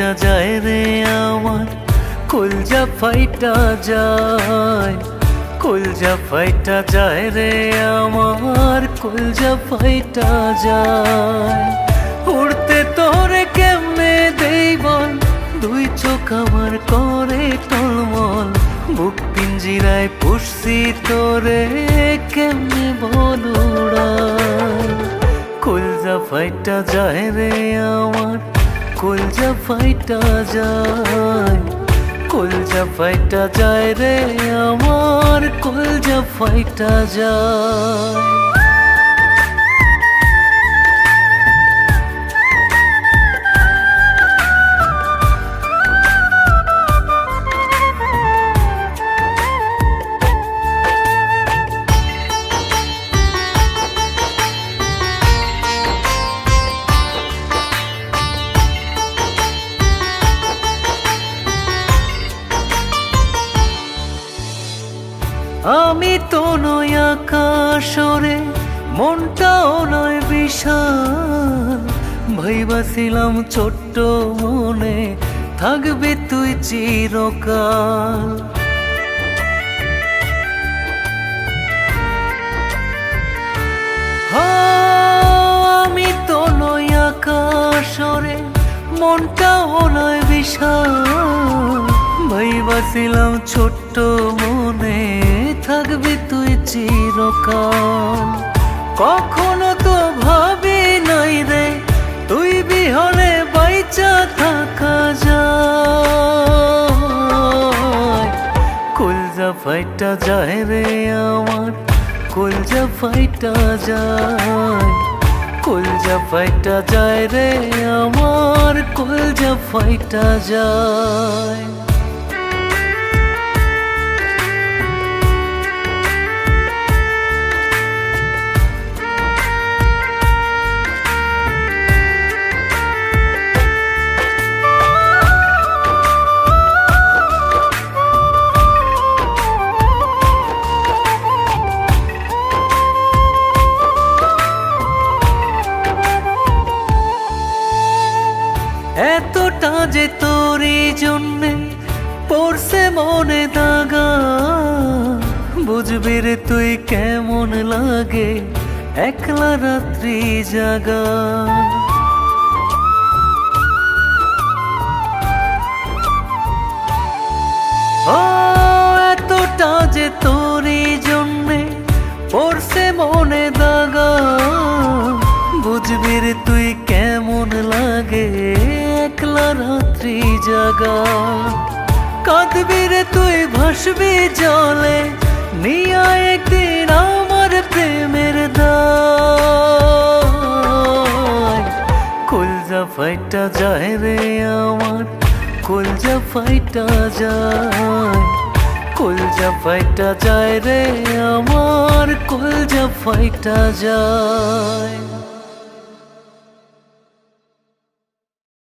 ফাইটা যায় রে আমার, কলজা ফাইটা যায়, কলজা ফাইটা যায় রে আমার, কলজা ফাইটা যায়। উড়তে তোরে কেমনে দেই বল, দুই চোখ আমার করে টলমল, বুক পিঞ্জিরায় পুষছি তোরে কেমনে বল উড়াল। কলজা ফাইটা যায় রে আমার, কলজা ফাইটা যায়, কলজা ফাইটা যায় রে আমার, কলজা ফাইটা যায়। আমি তো নয় আকাশরে, মনটাও নয় বিশাল, ভাইবাছিলাম ছোট্ট মনে থাকবে তুই চিরকাল। আমি তো নয় আকাশরে, মনটাও নয় বিশাল, ভাইবাছিলাম ছোট্ট মনে থাকবি তুই চিরকাল। কখনো তো ভাবি নাই রে তুই বিহনে বাইচা থাকা যায়। কলজা ফাইটা যায় রে আমার, কলজা ফাইটা যায়, কলজা ফাইটা যায় রে আমার, কলজা ফাইটা যায়। এতটা যে তোরই জন্যে পড়ছে মনে দাগা, বুঝবি রে তুই কেমন লাগে একলা রাত্রি জাগা। ও এতটা যে তোরই জন্যে পড়ছে মনে দাগা, বুঝবি রে তুই কেমন লাগে একলা রাত্রি জাগা। কাঁদবি রে তুই ভাসবি জলে, নিয়া একদিন আমার প্রেমের দায়। কলজা ফাইটা যায় রে আমার, কলজা ফাইটা যায়, কলজা ফাইটা যায় রে আমার, কলজা ফাইটা যায়।